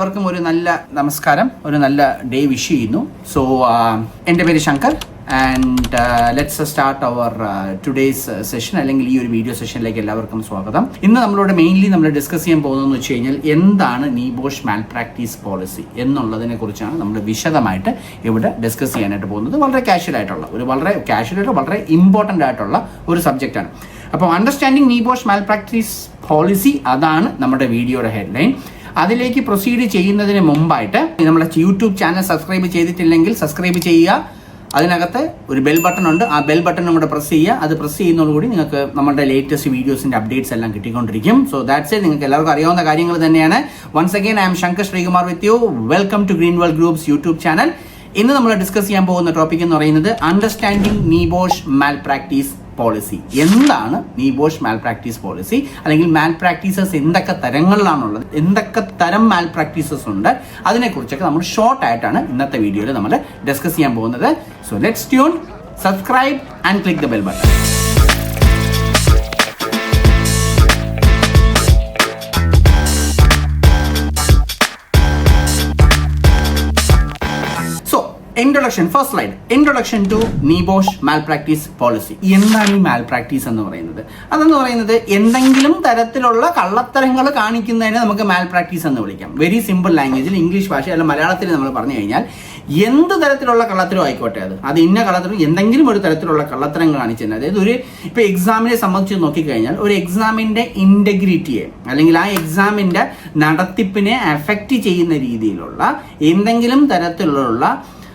എല്ലാവർക്കും ഒരു നല്ല നമസ്കാരം, ഒരു നല്ല ഡേ വിഷ് ചെയ്യുന്നു. സോ എൻ്റെ പേര് Shankar and let's start our today's session, അല്ലെങ്കിൽ ഈ ഒരു വീഡിയോ സെഷനിലേക്ക് എല്ലാവർക്കും സ്വാഗതം. ഇന്ന് നമ്മളോട് മെയിൻലി നമ്മൾ ഡിസ്കസ് ചെയ്യാൻ പോകുന്നതെന്ന് വെച്ച് കഴിഞ്ഞാൽ എന്താണ് നീബോഷ് മാൽ പ്രാക്ടീസ് പോളിസി എന്നുള്ളതിനെ കുറിച്ചാണ് നമ്മൾ വിശദമായിട്ട് ഇവിടെ ഡിസ്കസ് ചെയ്യാനായിട്ട് പോകുന്നത്. വളരെ കാഷ്വൽ ആയിട്ടുള്ള വളരെ ഇമ്പോർട്ടൻ്റ് ആയിട്ടുള്ള ഒരു സബ്ജക്റ്റാണ്. അപ്പോൾ understanding NEBOSH malpractice policy, അതാണ് നമ്മുടെ വീഡിയോയുടെ ഹെഡ്ലൈൻ. അതിലേക്ക് പ്രൊസീഡ് ചെയ്യുന്നതിന് മുമ്പായിട്ട് നമ്മുടെ യൂട്യൂബ് ചാനൽ സബ്സ്ക്രൈബ് ചെയ്തിട്ടില്ലെങ്കിൽ സബ്സ്ക്രൈബ് ചെയ്യുക. അതിനകത്ത് ഒരു ബെൽ ബട്ടൺ ഉണ്ട്, ആ ബെൽ ബട്ടൺ കൂടെ പ്രസ് ചെയ്യുക. അത് പ്രസ് ചെയ്യുന്നതോടുകൂടി നിങ്ങൾക്ക് നമ്മുടെ ലേറ്റസ്റ്റ് വീഡിയോസിന്റെ അപ്ഡേറ്റ്സ് എല്ലാം കിട്ടിക്കൊണ്ടിരിക്കും. So that's it. നിങ്ങൾക്ക് എല്ലാവർക്കും അറിയാവുന്ന കാര്യങ്ങൾ തന്നെയാണ്. Once again I am Shankar Sreekumar with you. Welcome to Green World groups YouTube channel. ഇന്ന് നമ്മൾ ഡിസ്കസ് ചെയ്യാൻ പോകുന്ന ടോപ്പിക് എന്ന് പറയുന്നത് understanding NEBOSH malpractice policy. എന്താണ് നീബോഷ് മാൽ പ്രാക്ടീസ് പോളിസി, അല്ലെങ്കിൽ മാൽ പ്രാക്ടീസസ് എന്തൊക്കെ തരങ്ങളിലാണുള്ളത്, എന്തൊക്കെ തരം മാൽ പ്രാക്ടീസസ് ഉണ്ട്, അതിനെക്കുറിച്ചൊക്കെ നമ്മൾ ഷോർട്ട് ആയിട്ടാണ് ഇന്നത്തെ വീഡിയോയിൽ നമ്മൾ ഡിസ്കസ് ചെയ്യാൻ പോകുന്നത്. So let's tune, subscribe and click the bell button. Introduction, first slide. Introduction to NEBOSH malpractice policy. എന്താണ് ഈ മാൽ പ്രാക്ടീസ് എന്ന് പറയുന്നത്? അതെന്ന് പറയുന്നത് എന്തെങ്കിലും തരത്തിലുള്ള കള്ളത്തരങ്ങൾ കാണിക്കുന്നതിനെ നമുക്ക് മാൽ പ്രാക്ടീസ് എന്ന് വിളിക്കാം. വെരി സിമ്പിൾ ലാംഗ്വേജിൽ, ഇംഗ്ലീഷ് ഭാഷ അല്ല മലയാളത്തിൽ നമ്മൾ പറഞ്ഞു കഴിഞ്ഞാൽ എന്ത് തരത്തിലുള്ള കള്ളത്തരം ആയിക്കോട്ടെ, അത് ഇന്ന കള്ളത്തരം, എന്തെങ്കിലും ഒരു തരത്തിലുള്ള കള്ളത്തരം കാണിച്ചത്. അതായത് ഇപ്പൊ എക്സാമിനെ സംബന്ധിച്ച് നോക്കിക്കഴിഞ്ഞാൽ ഒരു എക്സാമിന്റെ ഇന്റഗ്രിറ്റിയെ, അല്ലെങ്കിൽ ആ എക്സാമിന്റെ നടത്തിപ്പിനെ അഫക്റ്റ് ചെയ്യുന്ന രീതിയിലുള്ള എന്തെങ്കിലും തരത്തിലുള്ള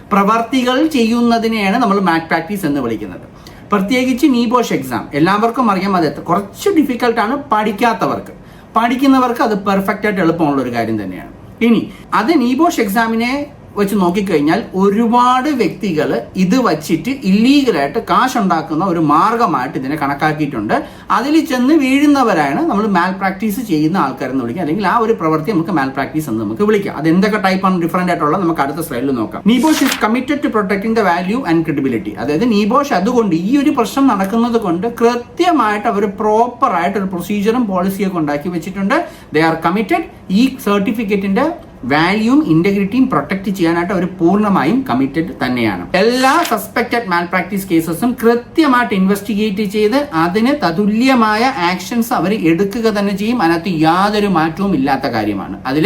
പ്രവർത്തികൾ ചെയ്യുന്നതിനെയാണ് നമ്മൾ മാൽ പ്രാക്ടീസ് എന്ന് വിളിക്കുന്നത്. പ്രത്യേകിച്ച് നീബോഷ് എക്സാം എല്ലാവർക്കും അറിയാം, അത് കുറച്ച് ഡിഫിക്കൽട്ടാണ് പഠിക്കാത്തവർക്ക്. പഠിക്കുന്നവർക്ക് അത് പെർഫെക്റ്റ് ആയിട്ട് എളുപ്പമുള്ള ഒരു കാര്യം തന്നെയാണ്. ഇനി അത് നീബോഷ് എക്സാമിനെ വെച്ച് നോക്കിക്കഴിഞ്ഞാൽ ഒരുപാട് വ്യക്തികൾ ഇത് വച്ചിട്ട് ഇല്ലീഗലായിട്ട് കാശുണ്ടാക്കുന്ന ഒരു മാർഗമായിട്ട് ഇതിനെ കണക്കാക്കിയിട്ടുണ്ട്. അതിൽ ചെന്ന് വീഴുന്നവരാണ് നമ്മൾ മാൽ പ്രാക്ടീസ് ചെയ്യുന്ന ആൾക്കാരെന്ന് വിളിക്കുക, അല്ലെങ്കിൽ ആ ഒരു പ്രവൃത്തി നമുക്ക് മാൽ പ്രാക്ടീസ് എന്ന് നമുക്ക് വിളിക്കാം. അത് എന്തൊക്കെ ടൈപ്പാണ് ഡിഫറെന്റ് ആയിട്ടുള്ള നമുക്ക് അടുത്ത സ്ലൈഡിൽ നോക്കാം. NEBOSH is committed to protecting the value and credibility. അതായത് നീബോഷ് അതുകൊണ്ട് ഈ ഒരു പ്രശ്നം നടക്കുന്നത് കൊണ്ട് കൃത്യമായിട്ട് അവർ പ്രോപ്പർ ആയിട്ട് ഒരു പ്രൊസീജിയറും പോളിസിയൊക്കെ ഉണ്ടാക്കി വെച്ചിട്ടുണ്ട്. They are committed. ഈ സർട്ടിഫിക്കറ്റിന്റെ വാല്യൂവും ഇന്റഗ്രിറ്റിയും പ്രൊട്ടക്ട് ചെയ്യാനായിട്ട് അവർ പൂർണ്ണമായും കമ്മിറ്റഡ് തന്നെയാണ്. എല്ലാ സസ്പെക്റ്റഡ് മാൽ പ്രാക്ടീസ് കേസസും കൃത്യമായിട്ട് ഇൻവെസ്റ്റിഗേറ്റ് ചെയ്ത് അതിന് തതുല്യമായ ആക്ഷൻസ് അവർ എടുക്കുക തന്നെ ചെയ്യും. അതിനകത്ത് യാതൊരു മാറ്റവും ഇല്ലാത്ത കാര്യമാണ്. അതിൽ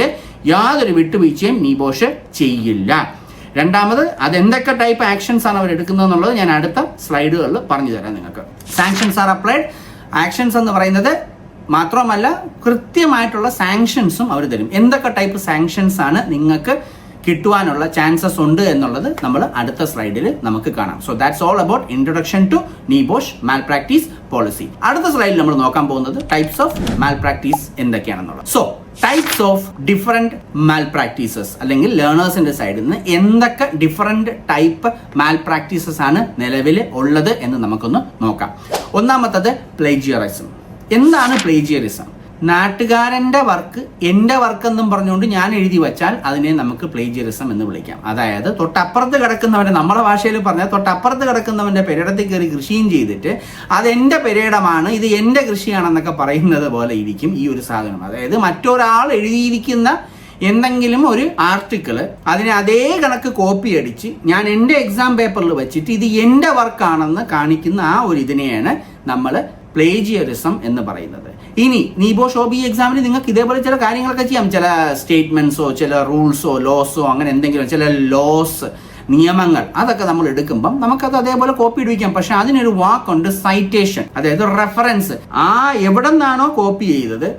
യാതൊരു വിട്ടുവീഴ്ചയും നീബോഷ് ചെയ്യില്ല. രണ്ടാമത്, അതെന്തൊക്കെ ടൈപ്പ് ആക്ഷൻസ് ആണ് അവർ എടുക്കുന്നത് എന്നുള്ളത് ഞാൻ അടുത്ത സ്ലൈഡുകളിൽ പറഞ്ഞു തരാം നിങ്ങൾക്ക്. Sanctions R applied. ആക്ഷൻസ് എന്ന് പറയുന്നത് മാത്രമല്ല, കൃത്യമായിട്ടുള്ള സാങ്ഷൻസും അവർ തരും. എന്തൊക്കെ ടൈപ്പ് സാങ്ഷൻസ് ആണ് നിങ്ങൾക്ക് കിട്ടുവാനുള്ള ചാൻസസ് ഉണ്ട് എന്നുള്ളത് നമ്മൾ അടുത്ത സ്ലൈഡിൽ നമുക്ക് കാണാം. So that's all about introduction to NEBOSH malpractice policy. അടുത്ത സ്ലൈഡിൽ നമ്മൾ നോക്കാൻ പോകുന്നത് ടൈപ്സ് ഓഫ് മാൽ പ്രാക്ടീസ് എന്തൊക്കെയാണെന്നുള്ളത്. So types of different malpractices, അല്ലെങ്കിൽ ലേണേഴ്സിന്റെ സൈഡിൽ നിന്ന് എന്തൊക്കെ ഡിഫറെന്റ് ടൈപ്പ് മാൽ പ്രാക്ടീസസ് ആണ് നിലവിൽ ഉള്ളത് എന്ന് നമുക്കൊന്ന് നോക്കാം. ഒന്നാമത്തത് പ്ലേജിയറിസം. എന്താണ് പ്ലേജിയറിസം? നാട്ടുകാരന്റെ വർക്ക് എൻ്റെ വർക്ക് എന്നും പറഞ്ഞുകൊണ്ട് ഞാൻ എഴുതി വെച്ചാൽ അതിനെ നമുക്ക് പ്ലേജിയറിസം എന്ന് വിളിക്കാം. അതായത് തൊട്ടപ്പുറത്ത് കിടക്കുന്നവന്റെ, നമ്മുടെ ഭാഷയിൽ പറഞ്ഞാൽ തൊട്ടപ്പുറത്ത് കിടക്കുന്നവന്റെ പെരയിടത്തിൽ കയറി കൃഷിയും ചെയ്തിട്ട് അതെന്റെ പെരയിടമാണ്, ഇത് എൻ്റെ കൃഷിയാണെന്നൊക്കെ പറയുന്നത് പോലെ ഇരിക്കും ഈ ഒരു സാധനം. അതായത് മറ്റൊരാൾ എഴുതിയിരിക്കുന്ന എന്തെങ്കിലും ഒരു ആർട്ടിക്കിള് അതിനെ അതേ കണക്ക് കോപ്പി അടിച്ച് ഞാൻ എൻ്റെ എക്സാം പേപ്പറിൽ വെച്ചിട്ട് ഇത് എൻ്റെ വർക്കാണെന്ന് കാണിക്കുന്ന ആ ഒരു ഇതിനെയാണ് നമ്മൾ പ്ലേജിയറിസം എന്ന് പറയുന്നത്. ഇനി നീബോഷ് OBE എക്സാമിന് നിങ്ങൾക്ക് ഇതേപോലെ ചില കാര്യങ്ങളൊക്കെ ചെയ്യാം. ചില സ്റ്റേറ്റ്മെന്റ്സോ ചില റൂൾസോ ലോസോ അങ്ങനെ എന്തെങ്കിലും, ചില ലോസ്, നിയമങ്ങൾ, അതൊക്കെ നമ്മൾ എടുക്കുമ്പം നമുക്കത് അതേപോലെ കോപ്പി ഇടിക്കാം. പക്ഷെ അതിനൊരു വാക്കുണ്ട്, സൈറ്റേഷൻ. അതായത് റെഫറൻസ്. ആ എവിടെ നിന്നാണോ കോപ്പി ചെയ്തത്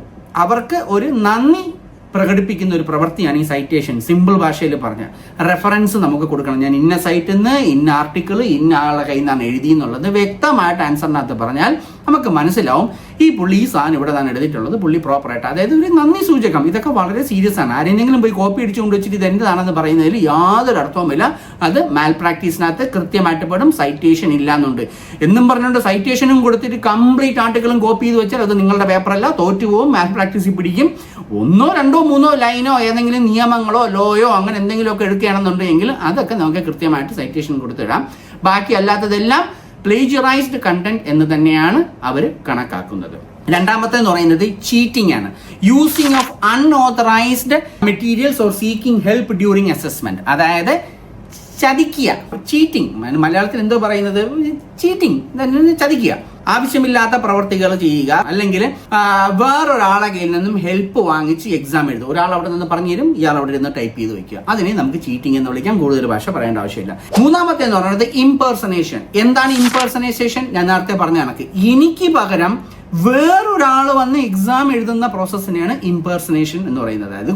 അവർക്ക് ഒരു നന്ദി പ്രകടിപ്പിക്കുന്ന ഒരു പ്രവൃത്തിയാണ് ഈ സൈറ്റേഷൻ. സിമ്പിൾ ഭാഷയിൽ പറഞ്ഞ റെഫറൻസ് നമുക്ക് കൊടുക്കണം. ഞാൻ ഇന്ന സൈറ്റിൽ നിന്ന് ഇന്ന ആർട്ടിക്കിൾ ഇന്ന ആളുടെ കയ്യിൽ നിന്നാണ് എഴുതി എന്നുള്ളത് വ്യക്തമായിട്ട് ആൻസറിനകത്ത് പറഞ്ഞാൽ നമുക്ക് മനസ്സിലാവും ഈ പുള്ളി ഈ സാധനം ഇവിടെ നിന്നാണ് എഴുതിയിട്ടുള്ളത്, പുള്ളി പ്രോപ്പറായിട്ട്. അതായത് ഒരു നന്ദി സൂചകം. ഇതൊക്കെ വളരെ സീരിയസ് ആണ്. ആരെങ്കിലും പോയി കോപ്പി അടിച്ചുകൊണ്ട് വെച്ചിട്ട് ഇത് എന്റേതാണെന്ന് പറയുന്നതിൽ യാതൊരു അർത്ഥവുമില്ല. അത് മാൽ പ്രാക്ടീസിനകത്ത് കൃത്യമായിട്ട് പെടും. സൈറ്റേഷൻ ഇല്ലാന്നുണ്ട് എന്നും പറഞ്ഞുകൊണ്ട് സൈറ്റേഷനും കൊടുത്തിട്ട് കംപ്ലീറ്റ് ആർട്ടിക്കിളും കോപ്പി ചെയ്ത് വെച്ചാൽ അത് നിങ്ങളുടെ പേപ്പറല്ല, തോറ്റുപോകും, മാൽ പ്രാക്ടീസിൽ പിടിക്കും. 1, 2, 3 ലൈനോ ഏതെങ്കിലും നിയമങ്ങളോ ലോയോ അങ്ങനെ എന്തെങ്കിലുമൊക്കെ എടുക്കുകയാണെന്നുണ്ടെങ്കിൽ അതൊക്കെ നമുക്ക് കൃത്യമായിട്ട് സൈറ്റേഷൻ കൊടുത്തിടാം. ബാക്കി അല്ലാത്തതെല്ലാം പ്ലേജിയറൈസ്ഡ് കണ്ടന്റ് എന്ന് തന്നെയാണ് അവർ കണക്കാക്കുന്നത്. രണ്ടാമത്തെന്ന് പറയുന്നത് ചീറ്റിംഗ് ആണ്. Using of unauthorised materials or seeking help during assessment. അതായത് ചതിക്കുക, ചീറ്റിംഗ്. മലയാളത്തിൽ എന്തോ പറയുന്നത്, ചീറ്റിംഗ്, ചതിക്കുക. ആവശ്യമില്ലാത്ത പ്രവർത്തികൾ ചെയ്യുക, അല്ലെങ്കിൽ വേറൊരാളെ കയ്യിൽ നിന്നും ഹെൽപ്പ് വാങ്ങിച്ച് എക്സാം എഴുതുക. ഒരാൾ അവിടെ നിന്ന് പറഞ്ഞു തരും, ഇയാൾ അവിടെ നിന്ന് ടൈപ്പ് ചെയ്ത് വെക്കുക. അതിനെ നമുക്ക് ചീറ്റിംഗ് എന്ന് വിളിക്കാം. കൂടുതൽ ഭാഷ പറയേണ്ട ആവശ്യമില്ല. മൂന്നാമത്തെ എന്ന് പറയുന്നത് ഇംപേഴ്സണേഷൻ. എന്താണ് ഇംപേഴ്സണേഷൻ? ഞാൻ നേരത്തെ പറഞ്ഞ കണക്ക് എനിക്ക് പകരം വേറൊരാൾ വന്ന് എക്സാം എഴുതുന്ന പ്രോസസ്സിനെയാണ് ഇംപേഴ്സണേഷൻ എന്ന് പറയുന്നത്. അതായത്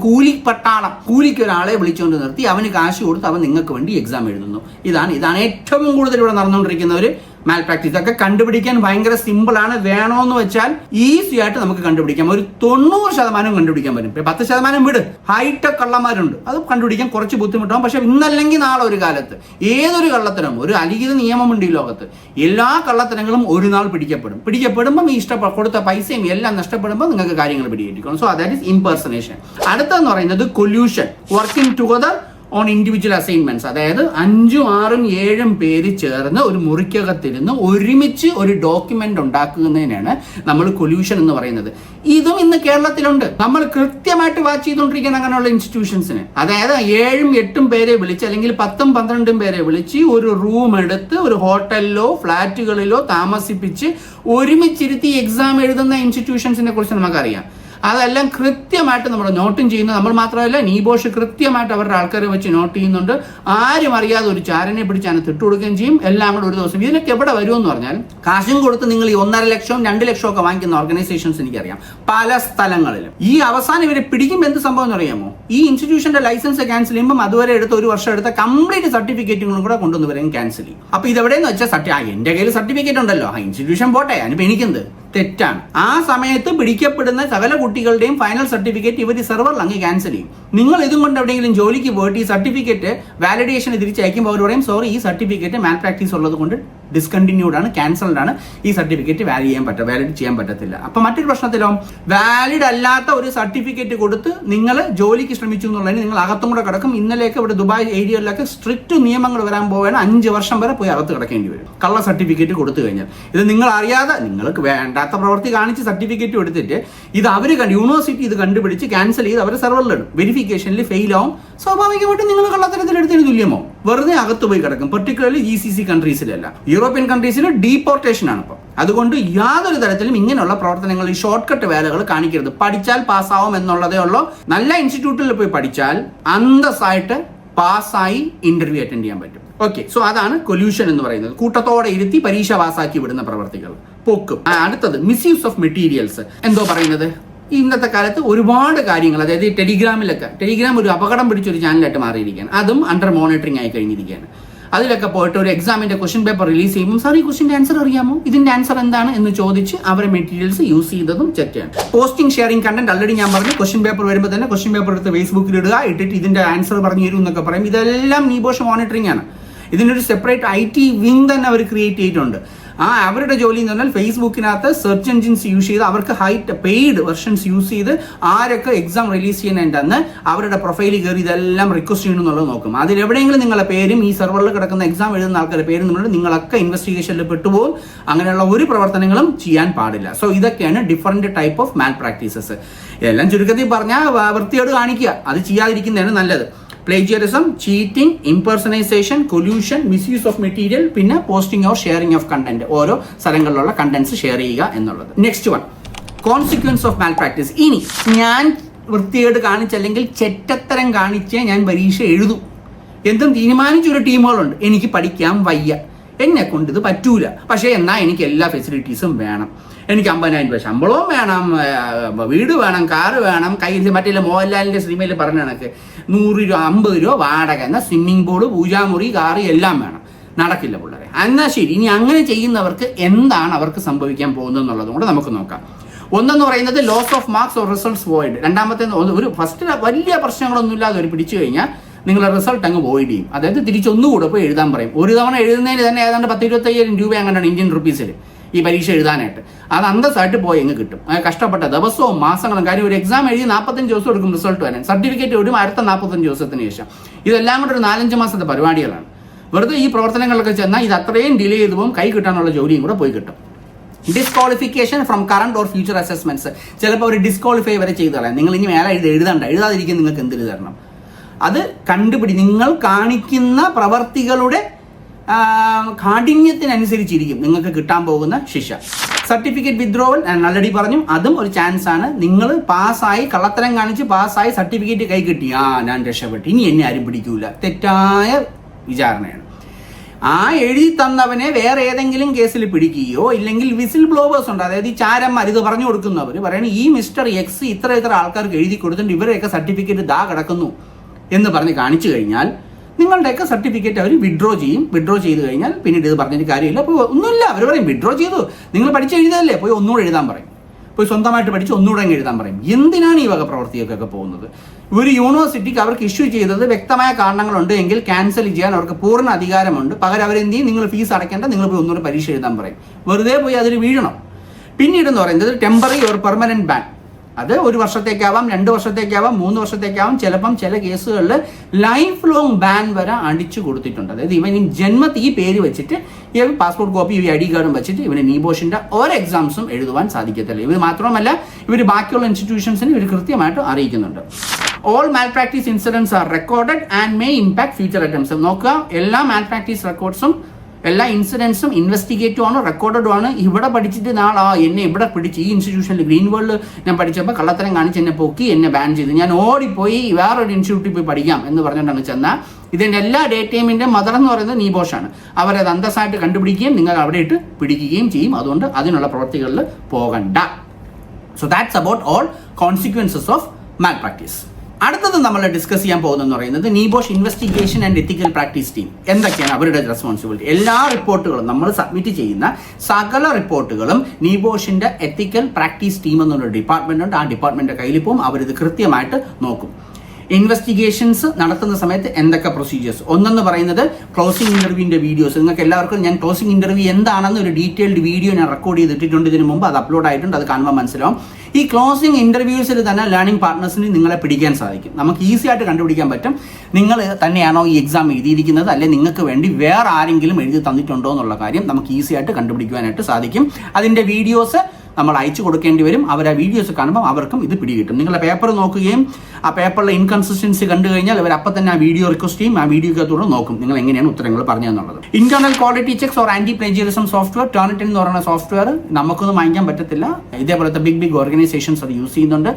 കൂലിക്ക് ഒരാളെ വിളിച്ചുകൊണ്ട് നിർത്തി അവന് കാശ് കൊടുത്ത് അവൻ നിങ്ങൾക്ക് വേണ്ടി എക്സാം എഴുതുന്നു. ഇതാണ് ഏറ്റവും കൂടുതൽ ഇവിടെ നടന്നുകൊണ്ടിരിക്കുന്ന ഒരു മാൽ പ്രാക്ടീസ്. ഇതൊക്കെ കണ്ടുപിടിക്കാൻ ഭയങ്കര സിമ്പിൾ ആണ്. വേണോന്ന് വെച്ചാൽ ഈസി ആയിട്ട് നമുക്ക് കണ്ടുപിടിക്കാം. ഒരു 90% കണ്ടുപിടിക്കാൻ പറ്റും. 10% വിട്, ഹൈടെക് കള്ളന്മാരുണ്ട്, അത് കണ്ടുപിടിക്കാൻ കുറച്ച് ബുദ്ധിമുട്ടാവും. പക്ഷെ ഇന്നല്ലെങ്കിൽ നാളെ ഒരു കാലത്ത് ഏതൊരു കള്ളത്തരം, ഒരു അലിഖിത നിയമമുണ്ട് ഈ ലോകത്ത്. എല്ലാ കള്ളത്തരങ്ങളും ഒരു നാൾ പിടിക്കപ്പെടുമ്പോൾ ഈ കൊടുത്ത പൈസയും എല്ലാം നഷ്ടപ്പെടുമ്പോൾ നിങ്ങൾക്ക് കാര്യങ്ങൾ പിടികിട്ടിക്കണം. So that is impersonation. അടുത്തെന്ന് പറയുന്നത് collusion, working together on individual assignments. അതായത് 5, 6, 7 പേര് ചേർന്ന് ഒരു മുറിക്കകത്തിരുന്ന് ഒരുമിച്ച് ഒരു ഡോക്യുമെന്റ് ഉണ്ടാക്കുന്നതിനാണ് നമ്മൾ കൊല്യൂഷൻ എന്ന് പറയുന്നത്. ഇതും ഇന്ന് കേരളത്തിലുണ്ട്. നമ്മൾ കൃത്യമായിട്ട് വാച്ച് ചെയ്തുകൊണ്ടിരിക്കുന്ന അങ്ങനെയുള്ള ഇൻസ്റ്റിറ്റ്യൂഷൻസിന്. അതായത് 7, 8 പേരെ വിളിച്ച്, അല്ലെങ്കിൽ 10, 12 പേരെ വിളിച്ച് ഒരു റൂം എടുത്ത് ഒരു ഹോട്ടലിലോ ഫ്ലാറ്റുകളിലോ താമസിപ്പിച്ച് ഒരുമിച്ചിരുത്തി എക്സാം എഴുതുന്ന ഇൻസ്റ്റിറ്റ്യൂഷൻസിനെ കുറിച്ച് നമുക്കറിയാം. അതെല്ലാം കൃത്യമായിട്ട് നമ്മൾ നോട്ടും ചെയ്യുന്നു. നമ്മൾ മാത്രമല്ല, നീബോഷ് കൃത്യമായിട്ട് അവരുടെ ആൾക്കാരെ വെച്ച് നോട്ട് ചെയ്യുന്നുണ്ട്. ആരും അറിയാതെ ഒരു ചാരനെ പിടിച്ച് അതിന് തിട്ടുകൊടുക്കുകയും ചെയ്യും. എല്ലാം കൂടെ ഒരു ദിവസം. ഇതിനൊക്കെ എവിടെ വരുമെന്ന് പറഞ്ഞാൽ, കാശും കൊടുത്ത് നിങ്ങൾ ഈ 1.5 ലക്ഷം 2 ലക്ഷം ഒക്കെ വാങ്ങിക്കുന്ന ഓർഗനൈസേഷൻസ് എനിക്കറിയാം പല സ്ഥലങ്ങളിലും. ഈ അവസാനം ഇവരെ പിടിക്കുമ്പോൾ എന്ത് സംഭവം എന്ന് അറിയാമോ? ഈ ഇൻസ്റ്റിറ്റ്യൂഷന്റെ ലൈസൻസ് ക്യാൻസൽ ചെയ്യുമ്പോൾ അതുവരെ എടുത്ത 1 വർഷം എടുത്ത കംപ്ലീറ്റ് സർട്ടിഫിക്കറ്റുകളും കൂടെ കൊണ്ടുവന്ന് വരെയും ക്യാൻസൽ ചെയ്യും. അപ്പൊ ഇതെവിടെയെന്ന് വെച്ചാൽ, എന്റെ കയ്യിൽ സർട്ടിഫിക്കറ്റ് ഉണ്ടല്ലോ, ആ ഇൻസ്റ്റിറ്റ്യൂഷൻ പോട്ടെ, അതിനിപ്പോ എനിക്കെന്ത്? തെറ്റാണ്. ആ സമയത്ത് പിടിക്കപ്പെടുന്ന സകല കുട്ടികളുടെയും ഫൈനൽ സർട്ടിഫിക്കറ്റ് ഇവർ സെർവറിൽ അങ്ങ് ക്യാൻസൽ ചെയ്യും. നിങ്ങൾ ഇതും കൊണ്ട് എവിടെയെങ്കിലും ജോലിക്ക് പോയിട്ട് ഈ സർട്ടിഫിക്കറ്റ് വാലിഡേഷന് തിരിച്ചയക്കുമ്പോൾ അവർ പറയും, സോറി, ഈ സർട്ടിഫിക്കറ്റ് മാൽ പ്രാക്ടീസ് ഉള്ളത് കൊണ്ട് ഡിസ്കണ്ടിന്യൂഡ് ആണ്, ക്യാൻസൽഡ് ആണ്, ഈ സർട്ടിഫിക്കറ്റ് വാലിഡ് ചെയ്യാൻ പറ്റത്തില്ല. അപ്പൊ മറ്റൊരു പ്രശ്നത്തിലോ, വാലിഡ് അല്ലാത്ത ഒരു സർട്ടിഫിക്കറ്റ് കൊടുത്ത് നിങ്ങൾ ജോലിക്ക് ശ്രമിച്ചു എന്നുള്ളതിന് നിങ്ങൾ അകത്തും കൂടെ കിടക്കും. ഇന്നലെയൊക്കെ ഇവിടെ ദുബായ് ഏരിയയിലൊക്കെ സ്ട്രിക്റ്റ് നിയമങ്ങൾ വരാൻ പോവുകയാണ്. 5 വർഷം വരെ പോയി അകത്ത് കിടക്കേണ്ടി വരും കള്ള സർട്ടിഫിക്കറ്റ് കൊടുത്തു കഴിഞ്ഞാൽ. ഇത് നിങ്ങൾ അറിയാതെ, നിങ്ങൾക്ക് വേണ്ടാത്ത പ്രവൃത്തി കാണിച്ച് സർട്ടിഫിക്കറ്റ് എടുത്തിട്ട് ഇത് അവർ യൂണിവേഴ്സിറ്റി ഇത് കണ്ടുപിടിച്ച് ക്യാൻസൽ ചെയ്ത് അവർ സെർവറിലിടും. വെരിഫിക്കേഷനിൽ ഫെയിൽ ആവും. സ്വാഭാവികമായിട്ടും നിങ്ങൾ കള്ളത്തരത്തിൽ എടുത്തതിന് തുല്യമോ? വെറുതെ അകത്ത് പോയി കിടക്കും. പെർട്ടിക്കുലർലി GCC കൺട്രീസിലല്ല, യൂറോപ്യൻ കൺട്രീസിൽ ഡീപ്പോർട്ടേഷൻ ആണ് ഇപ്പോൾ. അതുകൊണ്ട് യാതൊരു തരത്തിലും ഇങ്ങനെയുള്ള പ്രവർത്തനങ്ങൾ, ഈ ഷോർട്ട് കട്ട് വേലകൾ കാണിക്കരുത്. പഠിച്ചാൽ പാസ്സാവും എന്നുള്ളതേ ഉള്ളൂ. നല്ല ഇൻസ്റ്റിറ്റ്യൂട്ടിൽ പോയി പഠിച്ചാൽ അന്തസ്സായിട്ട് പാസ്സായി ഇന്റർവ്യൂ അറ്റൻഡ് ചെയ്യാൻ പറ്റും. ഓക്കെ, സോ അതാണ് കൊല്യൂഷൻ എന്ന് പറയുന്നത്. കൂട്ടത്തോടെ ഇരുത്തി പരീക്ഷ പാസ്സാക്കി വിടുന്ന പ്രവർത്തികൾ പൊക്കും. അടുത്തത് മിസ്യൂസ് ഓഫ് മെറ്റീരിയൽസ്. എന്തോ പറയുന്നത്, ഇന്നത്തെ കാലത്ത് ഒരുപാട് കാര്യങ്ങൾ, അതായത് ടെലിഗ്രാം ഒരു അപകടം പിടിച്ചൊരു ചാനലായിട്ട് മാറിയിരിക്കുകയാണ്. അതും അണ്ടർ മോണിറ്ററിംഗ് ആയി കഴിഞ്ഞിരിക്കുകയാണ്. അതിലൊക്കെ പോയിട്ട് ഒരു എക്സാമിന്റെ ക്വസ്റ്റ്യൻ പേപ്പർ റിലീസ് ചെയ്യുമ്പോൾ, സാർ ഈ ക്വസ്റ്റിന്റെ ആൻസർ അറിയാമോ, ഇതിന്റെ ആൻസർ എന്താണ് എന്ന് ചോദിച്ച് അവരെ മെറ്റീരിയൽസ് യൂസ് ചെയ്തതും ചെറ്റാണ്. പോസ്റ്റിംഗ് ഷെയറിംഗ് കണ്ടന്റ് ഓൾറെഡി ഞാൻ പറഞ്ഞു. ക്വസ്റ്റ്യൻ പേപ്പർ വരുമ്പോൾ തന്നെ ക്വസ്റ്റ്യൻ പേപ്പർ എടുത്ത് ഫേസ്ബുക്കിൽ ഇടുക, ഇട്ടിട്ട് ഇതിന്റെ ആൻസർ പറഞ്ഞു തരും എന്നൊക്കെ പറയും. ഇതെല്ലാം നീബോഷ് മോണിറ്ററിംഗ് ആണ്. ഇതിനൊരു സെപ്പറേറ്റ് IT വിങ് തന്നെ അവർ ക്രിയേറ്റ് ചെയ്തിട്ടുണ്ട്. അവരുടെ ജോലി എന്ന് പറഞ്ഞാൽ ഫേസ്ബുക്കിനകത്ത് സെർച്ച് എൻജിൻസ് യൂസ് ചെയ്ത് അവർക്ക് പെയ്ഡ് വെർഷൻസ് യൂസ് ചെയ്ത് ആരൊക്കെ എക്സാം റിലീസ് ചെയ്യുന്നുണ്ടെന്ന് അവരുടെ പ്രൊഫൈലിൽ കയറി ഇതെല്ലാം റിക്വസ്റ്റ് ചെയ്യണം എന്നുള്ളത് നോക്കും. അതിലെവിടെയെങ്കിലും നിങ്ങളുടെ പേരും ഈ സെർവറിൽ കിടക്കുന്ന എക്സാം എഴുതുന്ന ആൾക്കാരുടെ പേരും നിങ്ങളൊക്കെ ഇൻവെസ്റ്റിഗേഷനിൽ പെട്ടുപോകും. അങ്ങനെയുള്ള ഒരു പ്രവർത്തനങ്ങളും ചെയ്യാൻ പാടില്ല. സോ ഇതൊക്കെയാണ് different type of malpractices. എല്ലാം ചുരുക്കത്തിൽ പറഞ്ഞാൽ വൃത്തിയോട് കാണിക്കുക, അത് ചെയ്യാതിരിക്കുന്നതാണ് നല്ലത്. Plagiarism, cheating, impersonisation, collusion, misuse of material, പിന്നെ posting or sharing of content. ഓരോ സ്ഥലങ്ങളിലുള്ള കണ്ടന്റ്സ് ഷെയർ ചെയ്യുക എന്നുള്ളത്. Next one, consequence of malpractice. ഇനി ഞാൻ വൃത്തികേട് കാണിച്ചല്ലെങ്കിൽ ചെറ്റത്തരം കാണിച്ചേ ഞാൻ പരീക്ഷ എഴുതും എന്തും തീരുമാനിച്ചൊരു ടീമുകളുണ്ട്. എനിക്ക് പഠിക്കാൻ വയ്യ, എന്നെ കൊണ്ട് ഇത് പറ്റൂല, പക്ഷേ എന്നാൽ എനിക്ക് എല്ലാ ഫെസിലിറ്റീസും വേണം. എനിക്ക് 50,000 രൂപ ശമ്പളവും വേണം, വീട് വേണം, കാറ് വേണം, കയ്യിൽ മറ്റേ മോഹൻലാലിന്റെ സിനിമയിൽ പറഞ്ഞ കണക്ക് 100 രൂപ 50 രൂപ വാടക, എന്നാൽ സ്വിമ്മിംഗ് പൂള്, പൂജാമുറി, കാറ് എല്ലാം വേണം. നടക്കില്ല പിള്ളേരെ. എന്നാൽ ശരി, ഇനി അങ്ങനെ ചെയ്യുന്നവർക്ക് എന്താണ് അവർക്ക് സംഭവിക്കാൻ പോകുന്നത് എന്നുള്ളതും കൂടെ നമുക്ക് നോക്കാം. ഒന്നെന്ന് പറയുന്നത് loss of marks or results void. രണ്ടാമത്തെ ഒരു ഫസ്റ്റ് വലിയ പ്രശ്നങ്ങളൊന്നും ഇല്ലാതെ ഒരു പിടിച്ചു കഴിഞ്ഞാൽ നിങ്ങളുടെ റിസൾട്ട് അങ്ങ് വോയിഡ് ചെയ്യും. അതായത് തിരിച്ചൊന്നുകൂടെ പോയി എഴുതാൻ പറയും. ഒരു തവണ എഴുതുന്നതിന് തന്നെ ഏതാണ്ട് 10-25,000 രൂപ അങ്ങനെയാണ് ഇന്ത്യൻ റുപ്പീസിൽ ഈ പരീക്ഷ എഴുതാനായിട്ട്. അത് അന്തസ്സായിട്ട് പോയി എങ്ങ് കിട്ടും. കഷ്ടപ്പെട്ട ദിവസവും മാസങ്ങളും. കാര്യം ഒരു എക്സാം എഴുതി 45 ദിവസം എടുക്കും റിസൾട്ട് വരാൻ. സർട്ടിഫിക്കറ്റ് വിടും അടുത്ത 45 ദിവസത്തിന് ശേഷം. ഇതെല്ലാം കൂടെ ഒരു 4-5 മാസത്തെ പരിപാടികളാണ്. വെറുതെ ഈ പ്രവർത്തനങ്ങളൊക്കെ ചെന്നാൽ ഇത് അത്രയും ഡിലേ ചെയ്ത് പോകും. കൈ കിട്ടാനുള്ള ജോലിയും കൂടെ പോയി കിട്ടും. Disqualification from current or future assessments. ചിലപ്പോൾ ഒരു ഡിസ്ക്വാളിഫൈ വരെ ചെയ്ത് കളയാം. നിങ്ങൾ ഇനി മേലെ എഴുതാതിരിക്കും നിങ്ങൾക്ക് എന്തിന് തരണം. അത് നിങ്ങൾ കാണിക്കുന്ന പ്രവർത്തികളുടെ കാഠിന്യത്തിനനുസരിച്ചിരിക്കും നിങ്ങൾക്ക് കിട്ടാൻ പോകുന്ന ശിക്ഷ. സർട്ടിഫിക്കറ്റ് വിത്ഡ്രോവൽ ഞാൻ ഓൾറെഡി പറഞ്ഞു, അതും ഒരു ചാൻസ് ആണ്. നിങ്ങൾ പാസ്സായി, കള്ളത്തരം കാണിച്ച് പാസ്സായി, സർട്ടിഫിക്കറ്റ് കൈ കിട്ടി, ഞാൻ രക്ഷപ്പെട്ടു, ഇനി എന്നെ ആരും പിടിക്കൂല, തെറ്റായ വിചാരണയാണ്. ആ എഴുതി തന്നവനെ വേറെ ഏതെങ്കിലും കേസിൽ പിടിക്കുകയോ ഇല്ലെങ്കിൽ വിസിൽ ബ്ലോവേഴ്സ് ഉണ്ട്, അതായത് ഈ ചാരന്മാർ ഇത് പറഞ്ഞു കൊടുക്കുന്നവർ പറയണ ഈ മിസ്റ്റർ എക്സ് ഇത്ര ആൾക്കാർക്ക് എഴുതി കൊടുത്തിട്ട് ഇവരെയൊക്കെ സർട്ടിഫിക്കറ്റ് കിടക്കുന്നു എന്ന് പറഞ്ഞ് കാണിച്ചു കഴിഞ്ഞാൽ നിങ്ങളുടെയൊക്കെ സർട്ടിഫിക്കറ്റ് അവർ വിഡ്രോ ചെയ്യും. വിഡ്രോ ചെയ്ത് കഴിഞ്ഞാൽ പിന്നീട് ഇത് പറഞ്ഞിട്ട് കാര്യമില്ല. അപ്പോൾ ഒന്നുമില്ല, അവർ പറയും വിഡ്രോ ചെയ്തു, നിങ്ങൾ പഠിച്ച് എഴുതല്ലേ, പോയി ഒന്നുകൂടെ എഴുതാൻ പറയും, പോയി സ്വന്തമായിട്ട് പഠിച്ച് ഒന്നുകൂടെ എഴുതാൻ പറയും. എന്തിനാണ് ഈ വക പ്രവർത്തിയൊക്കെ പോകുന്നത്? ഒരു യൂണിവേഴ്സിറ്റിക്ക് അവർക്ക് ഇഷ്യൂ ചെയ്തത് വ്യക്തമായ കാരണങ്ങളുണ്ട് എങ്കിൽ ക്യാൻസൽ ചെയ്യാൻ അവർക്ക് പൂർണ്ണ അധികാരമുണ്ട്. പകരം അവരെന്ത് ചെയ്യും? നിങ്ങൾ ഫീസ് അടയ്ക്കേണ്ട, നിങ്ങൾ പോയി ഒന്നുകൂടെ പരീക്ഷ എഴുതാൻ പറയും. വെറുതെ പോയി അതിൽ വീഴണം. പിന്നീട് എന്ന് പറയുന്നത് ടെമ്പററി ഓർ പെർമനന്റ് ബാൻ. അത് 1 വർഷത്തേക്കാവാം, 2 വർഷത്തേക്കാവാം, 3 വർഷത്തേക്കാവാം. ചിലപ്പം ചില കേസുകളിൽ ലൈഫ് ലോങ് ബാൻ വരെ അടിച്ചു കൊടുത്തിട്ടുണ്ട്. അതായത് ഇവൻ ജന്മത്തിൽ ഈ പേര് വെച്ചിട്ട് ഈ പാസ്പോർട്ട് കോപ്പി ഈ ഐഡി കാർഡും വെച്ചിട്ട് ഇവന് നീബോഷിന്റെ ഒരു എക്സാംസും എഴുതുവാൻ സാധിക്കത്തില്ല. ഇവർ മാത്രമല്ല, ഇവർ ബാക്കിയുള്ള ഇൻസ്റ്റിറ്റ്യൂഷൻസിന് ഇവർ കൃത്യമായിട്ട് അറിയിക്കുന്നുണ്ട്. All malpractice incidents are recorded and may impact future attempts. നോക്കുക, എല്ലാ മാൽ പ്രാക്ടീസ് റെക്കോർഡ്സും എല്ലാ ഇൻസിഡൻസും ഇൻവെസ്റ്റിഗേറ്റീവ് ആണ്, റെക്കോർഡഡ് ആണ്. ഇവിടെ പഠിച്ചിട്ട് എന്നെ ഇവിടെ പിടിച്ച് ഈ ഇൻസ്റ്റിറ്റ്യൂഷനിൽ ഗ്രീൻ വേൾഡ് ഞാൻ പഠിച്ചപ്പോൾ കള്ളത്തരം കാണിച്ച് എന്നെ പൊക്കി, എന്നെ ബാൻ ചെയ്തു, ഞാൻ ഓടിപ്പോയി വേറൊരു ഇൻസ്റ്റിറ്റ്യൂട്ടിൽ പോയി പഠിക്കാം എന്ന് പറഞ്ഞിട്ടാണ് ചെന്നാൽ ഇതിൻ്റെ എല്ലാ ഡേറ്റയുമിൻ്റെ മദർ എന്ന് പറയുന്നത് നീബോഷാണ്. അവരത് അന്തസ്സായിട്ട് കണ്ടുപിടിക്കുകയും നിങ്ങൾ അവിടെ ഇട്ട് പിടിക്കുകയും ചെയ്യും. അതുകൊണ്ട് അതിനുള്ള പ്രവൃത്തികളിൽ പോകണ്ട. So that's about all consequences of malpractice. അടുത്തത് നമ്മൾ ഡിസ്കസ് ചെയ്യാൻ പോകുന്നതെന്ന് പറയുന്നത് NEBOSH investigation and ethical practice team. എന്തൊക്കെയാണ് അവരുടെ റെസ്പോൺസിബിലിറ്റി? എല്ലാ റിപ്പോർട്ടുകളും നമ്മൾ സബ്മിറ്റ് ചെയ്യുന്ന സകല റിപ്പോർട്ടുകളും നീബോഷിന്റെ എത്തിക്കൽ പ്രാക്ടീസ് ടീം എന്നുള്ള ഡിപ്പാർട്ട്മെന്റ് ഉണ്ട്. ആ ഡിപ്പാർട്ട്മെന്റിന്റെ കയ്യിൽ പോകും, അവരിത് കൃത്യമായിട്ട് നോക്കും. ഇൻവെസ്റ്റിഗേഷൻസ് നടത്തുന്ന സമയത്ത് എന്തൊക്കെ പ്രൊസീജിയേഴ്സ്? ഒന്നെന്ന് പറയുന്നത് ക്ലോസിംഗ് ഇന്റർവ്യൂവിന്റെ വീഡിയോസ്. നിങ്ങൾക്ക് എല്ലാവർക്കും ഞാൻ ക്ലോസിംഗ് ഇന്റർവ്യൂ എന്താണെന്ന് ഒരു ഡീറ്റെയിൽഡ് വീഡിയോ ഞാൻ റെക്കോർഡ് ചെയ്തിട്ടുണ്ട് ഇതിനു മുമ്പ്. അത് അപ്ലോഡ് ആയിട്ടുണ്ട്, അത് കാണുമ്പോൾ മനസ്സിലാവും. ഈ ക്ലോസിംഗ് ഇന്റർവ്യൂസിൽ തന്നെ ലേണിംഗ് പാർട്ട്നേഴ്സിന് നിങ്ങളെ പിടിക്കാൻ സാധിക്കും. നമുക്ക് ഈസി ആയിട്ട് കണ്ടുപിടിക്കാൻ പറ്റും നിങ്ങൾ തന്നെയാണോ ഈ എക്സാം എഴുതിയിരിക്കുന്നത്, അല്ലെങ്കിൽ നിങ്ങൾക്ക് വേണ്ടി വേറെ ആരെങ്കിലും എഴുതി തന്നിട്ടുണ്ടോ എന്നുള്ള കാര്യം നമുക്ക് ഈസി ആയിട്ട് കണ്ടുപിടിക്കുവാനായിട്ട് സാധിക്കും. അതിൻ്റെ വീഡിയോസ് നമ്മൾ അയച്ചു കൊടുക്കേണ്ടി വരും. അവർ ആ വീഡിയോസ് കാണുമ്പോൾ അവർക്കും ഇത് പിടികിട്ടും. നിങ്ങളുടെ പേപ്പർ നോക്കുകയും ആ പേപ്പറിലെ ഇൻകൺസിസ്റ്റൻസി കണ്ടു കഴിഞ്ഞാൽ അവർ അപ്പം തന്നെ ആ വീഡിയോ റിക്വസ്റ്റ് ചെയ്യും, ആ വീഡിയോക്കകത്തൂടെ നോക്കും നിങ്ങൾ എങ്ങനെയാണ് ഉത്തരങ്ങൾ പറഞ്ഞതെന്നുള്ളത്. Internal quality checks or anti plagiarism software, Turnitin എന്ന് പറയുന്ന സോഫ്റ്റ്വെയർ നമുക്കൊന്നും വാങ്ങിക്കാൻ പറ്റത്തില്ല. ഇതേപോലത്തെ ബിഗ് ഓർഗനൈസേഷൻസ് അത് യൂസ് ചെയ്യുന്നുണ്ട്.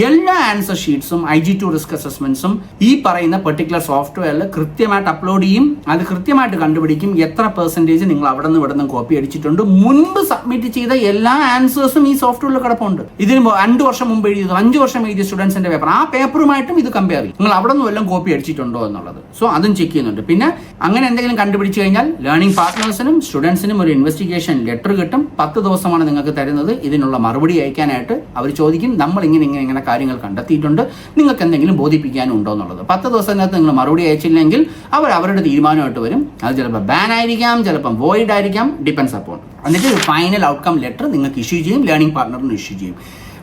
എല്ലാ ആൻസർ ഷീറ്റ്സും IG2 റിസ്ക് അസസ്മെന്റ്സും ഈ പറയുന്ന പെർട്ടിക്കുലർ സോഫ്റ്റ്വെയറിൽ കൃത്യമായിട്ട് അപ്ലോഡ് ചെയ്യും. അത് കൃത്യമായിട്ട് കണ്ടുപിടിക്കും എത്ര പെർസെൻറ്റേജ് നിങ്ങൾ അവിടെ നിന്ന് കോപ്പി അടിച്ചിട്ടുണ്ട്. മുൻപ് സബ്മിറ്റ് ചെയ്ത എല്ലാ ആൻസേഴ്സും ഈ സോഫ്റ്റ്വെയറിൽ കിടപ്പുണ്ട്. ഇതിന് 2 വർഷം മുമ്പ് എഴുതിയത്, 5 വർഷം എഴുതിയ സ്റ്റുഡൻസിന്റെ പേപ്പർ, ആ പേപ്പറുമായിട്ടും ഇത് കമ്പയർ ചെയ്യും, നിങ്ങൾ അവിടെ നിന്ന് വല്ലതും കോപ്പി അടിച്ചിട്ടുണ്ടോ എന്നുള്ളത്. സോ അതും ചെക്ക് ചെയ്യുന്നുണ്ട്. പിന്നെ അങ്ങനെ എന്തെങ്കിലും കണ്ടുപിടിച്ച് കഴിഞ്ഞാൽ ലേണിംഗ് പാർട്ട്നേഴ്സിനും സ്റ്റുഡൻസിനും ഒരു ഇൻവെസ്റ്റിഗേഷൻ ലെറ്റർ കിട്ടും. 10 ദിവസമാണ് നിങ്ങൾക്ക് തരുന്നത്. ഇതിനുള്ള മറുപടി അയക്കാനായിട്ട് അവർ ചോദിക്കും, നമ്മൾ ഇങ്ങനെ കാര്യങ്ങൾ കണ്ടെത്തിയിട്ടുണ്ട്, നിങ്ങൾക്ക് എന്തെങ്കിലും ബോധിപ്പിക്കാനും ഉണ്ടോ എന്നുള്ളത്. 10 ദിവസത്തിനകത്ത് നിങ്ങൾ മറുപടി അയച്ചില്ലെങ്കിൽ അവർ അവരുടെ തീരുമാനമായിട്ട് വരും. അത് ചിലപ്പോൾ ബാൻ ആയിരിക്കാം, ചിലപ്പം വോയിഡ് ആയിരിക്കാം, ഡിപ്പെൻസ് അപ്പോൺ. എന്നിട്ട് ഒരു ഫൈനൽ ഔട്ട്കം ലെറ്റർ നിങ്ങൾക്ക് ഇഷ്യൂ ചെയ്യും, ലേണിംഗ് പാർട്ട്ണറിന് ഇഷ്യൂ ചെയ്യും.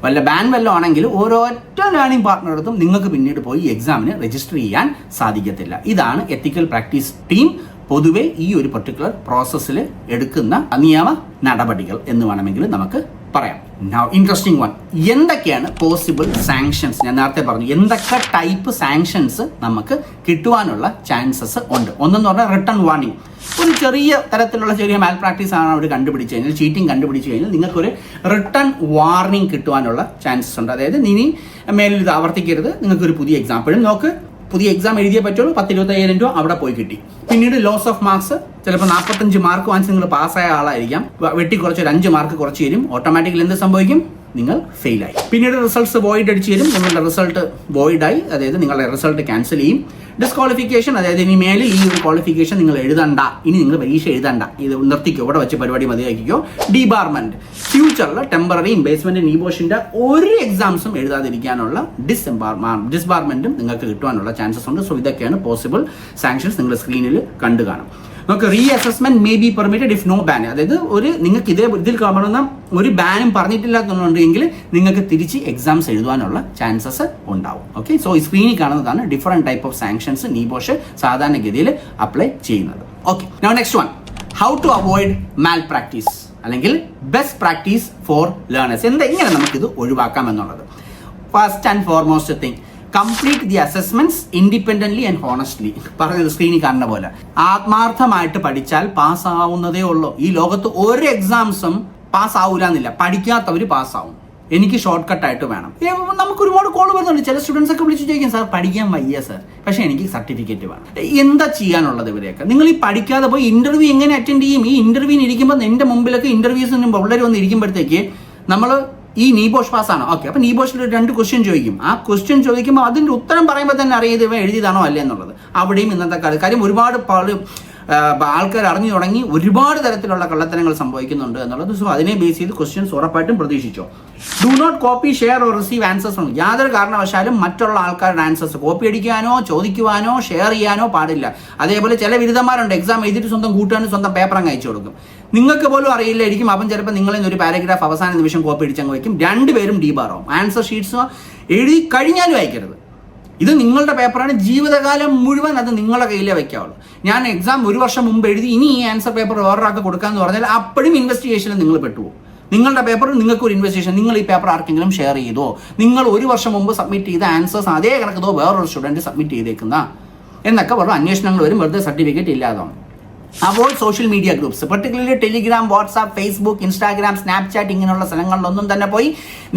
വല്ല ബാൻ വല്ലതും ആണെങ്കിൽ ഓരോറ്റ ലേണിംഗ് പാർട്ട്ണറും നിങ്ങൾക്ക് പിന്നീട് പോയി എക്സാമിന് രജിസ്റ്റർ ചെയ്യാൻ സാധിക്കത്തില്ല. ഇതാണ് എത്തിക്കൽ പ്രാക്ടീസ് ടീം പൊതുവെ ഈ ഒരു പർട്ടിക്കുലർ പ്രോസസ്സിൽ എടുക്കുന്ന നിയമ നടപടികൾ എന്ന് വേണമെങ്കിൽ നമുക്ക് പറയാം. Now interesting one, എന്തൊക്കെയാണ് പോസിബിൾ സാങ്ഷൻസ്? ഞാൻ നേരത്തെ പറഞ്ഞു എന്തൊക്കെ ടൈപ്പ് സാങ്ഷൻസ് നമുക്ക് കിട്ടുവാനുള്ള ചാൻസസ് ഉണ്ട്. ഒന്നെന്ന് പറഞ്ഞാൽ റിട്ടൺ വാർണിംഗ്. ഒരു ചെറിയ തരത്തിലുള്ള ചെറിയ മാൽ പ്രാക്ടീസ് ആണ് അവർ കണ്ടുപിടിച്ച് കഴിഞ്ഞാൽ, ചീറ്റിംഗ് കണ്ടുപിടിച്ച് കഴിഞ്ഞാൽ നിങ്ങൾക്കൊരു റിട്ടൺ വാർണിംഗ് കിട്ടുവാനുള്ള ചാൻസസ് ഉണ്ട്. അതായത് ഇനി മേലിൽ ഇത് ആവർത്തിക്കരുത്, നിങ്ങൾക്കൊരു പുതിയ എക്സാമ്പിൾ നോക്ക്, പുതിയ എക്സാം എഴുതിയേ പറ്റുള്ളൂ, 10-25,000 രൂപ അവിടെ പോയി കിട്ടി. പിന്നീട് ലോസ് ഓഫ് മാർക്സ്, ചിലപ്പോൾ 45 മാർക്ക് വാങ്ങിച്ച് നിങ്ങൾ പാസ്സായ ആളായിരിക്കാം, വെട്ടി കുറച്ച് ഒരു 5 മാർക്ക് കുറച്ച് തരും, ഓട്ടോമാറ്റിക്കലി എന്ത് സംഭവിക്കും? നിങ്ങൾ ഫെയിലായി. പിന്നീട് റിസൾട്ട്സ് വോയിഡ് അടിച്ച് തരും, നിങ്ങളുടെ റിസൾട്ട് വോയിഡായി, അതായത് നിങ്ങളുടെ റിസൾട്ട് ക്യാൻസൽ ചെയ്യും. ഡിസ്ക്വാളിഫിക്കേഷൻ, അതായത് ഇനി മേലിൽ ഈ ഒരു ക്വാളിഫിക്കേഷൻ നിങ്ങൾ എഴുതണ്ട, ഇനി നിങ്ങൾ പരീക്ഷ എഴുതണ്ട, ഇത് നിർത്തിക്കോ, ഇവിടെ വെച്ച് പരിപാടി മതിയാക്കിക്കോ. ഡിബാർമെന്റ്, ഫ്യൂച്ചറിൽ ടെമ്പററി ഇംബേസ്മെന്റ് നീബോഷിന്റെ ഒരു എക്സാംസും എഴുതാതിരിക്കാനുള്ള ഡിസ്ബാർമെന്റും നിങ്ങൾക്ക് കിട്ടുവാനുള്ള ചാൻസസ് ഉണ്ട്. സോ ഇതൊക്കെയാണ് പോസിബിൾ സാങ്ഷൻസ്. നിങ്ങൾ സ്ക്രീനിൽ കണ്ടു കാണും. നമുക്ക് reassessment may be permitted if no ban, അതായത് നിങ്ങൾക്ക് ഇതിൽ കാണുന്ന ഒരു ബാനും പറഞ്ഞിട്ടില്ലാത്തതുണ്ടെങ്കിൽ നിങ്ങൾക്ക് തിരിച്ച് എക്സാംസ് എഴുതാനുള്ള ചാൻസസ് ഉണ്ടാവും. ഓക്കെ, സോ ഈ സ്ക്രീനിൽ കാണുന്നതാണ് different type of sanctions NEBOSH സാധാരണഗതിയിൽ അപ്ലൈ ചെയ്യുന്നത്. Okay, now next one, how to avoid malpractice. അല്ലെങ്കിൽ ബെസ്റ്റ് പ്രാക്ടീസ് ഫോർ ലേണേഴ്സ്. എങ്ങനെ നമുക്കിത് ഒഴിവാക്കാം എന്നുള്ളത്. First and foremost thing, complete the assessments independently and honestly. പറഞ്ഞത് സ്ക്രീനിൽ കാണുന്ന പോലെ ആത്മാർത്ഥമായിട്ട് പഠിച്ചാൽ പാസ്സാവുന്നതേ ഉള്ളൂ. ഈ ലോകത്ത് ഒരു എക്സാംസും പാസ്സാവൂല എന്നില്ല, പഠിക്കാത്തവർ പാസ്സാവും. എനിക്ക് ഷോർട്ട് കട്ടായിട്ട് വേണം. നമുക്ക് ഒരുപാട് കോൾ വരുന്നുണ്ട്. ചില സ്റ്റുഡൻസ് ഒക്കെ വിളിച്ചു ചോദിക്കും, സാർ പഠിക്കാൻ വയ്യ സാർ, പക്ഷെ എനിക്ക് സർട്ടിഫിക്കറ്റ് വേണം. എന്താ ചെയ്യാനുള്ളത് ഇവരെയൊക്കെ? നിങ്ങൾ ഈ പഠിക്കാതെ പോയി ഇന്റർവ്യൂ എങ്ങനെ അറ്റൻഡ് ചെയ്യും? ഈ ഇന്റർവ്യൂവിന് ഇരിക്കുമ്പോൾ എൻ്റെ മുമ്പിലൊക്കെ ഇന്റർവ്യൂസിന് പിള്ളേർ വന്ന് ഇരിക്കുമ്പോഴത്തേക്ക് നമ്മൾ ഈ നീബോഷ് പാസ്സാണോ? ഓക്കെ, അപ്പൊ നീബോഷിൽ 2 ക്വസ്റ്റ്യൻ ചോദിക്കും. ആ ക്വസ്റ്റ്യൻ ചോദിക്കുമ്പോൾ അതിന്റെ ഉത്തരം പറയുമ്പോൾ തന്നെ അറിയാതെ ഇവ എഴുതിയതാണോ അല്ലേ എന്നുള്ളത്. അവിടെയും ഇന്നത്തെ കാര്യം ഒരുപാട് ആൾക്കാർ അറിഞ്ഞു തുടങ്ങി ഒരുപാട് തരത്തിലുള്ള കള്ളത്തരങ്ങൾ സംഭവിക്കുന്നുണ്ട് എന്നുള്ളത്. സോ അതിനെ ബേസ് ചെയ്ത് ക്വസ്റ്റ്യൻസ് ഉറപ്പായിട്ടും പ്രതീക്ഷിച്ചോ. Do not copy, share or receive answers from. യാതൊരു കാരണവശാലും മറ്റുള്ള ആൾക്കാരുടെ ആൻസേഴ്സ് കോപ്പി അടിക്കാനോ ചോദിക്കുവാനോ ഷെയർ ചെയ്യാനോ പാടില്ല. അതേപോലെ ചില ബിരുദന്മാരുണ്ട്, എക്സാം എഴുതിയിട്ട് സ്വന്തം കൂട്ടാനും സ്വന്തം പേപ്പർ അങ്ങ് അയച്ചു കൊടുക്കും. നിങ്ങൾക്ക് പോലും അറിയില്ലായിരിക്കും. അപ്പം ചിലപ്പോൾ നിങ്ങളിൽ നിന്ന് ഒരു പാരഗ്രാഫ് അവസാന നിമിഷം കോപ്പി അടിച്ചങ്ങ് വയ്ക്കും. 2 പേരും ഡീബാറാവും. ആൻസർ ഷീറ്റ്സ് എഴുതി കഴിഞ്ഞാലും അയക്കരുത്. ഇത് നിങ്ങളുടെ പേപ്പറാണ്, ജീവിതകാലം മുഴുവൻ അത് നിങ്ങളുടെ കയ്യിലേ വയ്ക്കാവുള്ളൂ. ഞാൻ എക്സാം 1 വർഷം മുമ്പ് എഴുതി ഇനി ഈ ആൻസർ പേപ്പർ വേറൊരാൾക്ക് കൊടുക്കാമെന്ന് പറഞ്ഞാൽ അപ്പോഴും ഇൻവെസ്റ്റിഗേഷനിൽ നിങ്ങൾ പെട്ടുപോകും. നിങ്ങളുടെ പേപ്പർ നിങ്ങൾക്ക് ഒരു ഇൻവെസ്റ്റിഗേഷൻ, നിങ്ങൾ ഈ പേപ്പർ ആർക്കെങ്കിലും ഷെയർ ചെയ്തോ, നിങ്ങൾ 1 വർഷം മുമ്പ് സബ്മിറ്റ് ചെയ്ത ആൻസേഴ്സ് അതേ കണക്കതോ വേറൊരു സ്റ്റുഡൻറ്റ് സബ്മിറ്റ് ചെയ്തേക്കുന്ന എന്നൊക്കെ വെറുതെ അന്വേഷണങ്ങൾ വരും, വെറുതെ സർട്ടിഫിക്കറ്റ് ഇല്ലാതാണ്. Avoid social media groups, particularly Telegram, WhatsApp, Facebook, Instagram, Snapchat ഇങ്ങനെയുള്ള സ്ഥലങ്ങളിലൊന്നും തന്നെ പോയി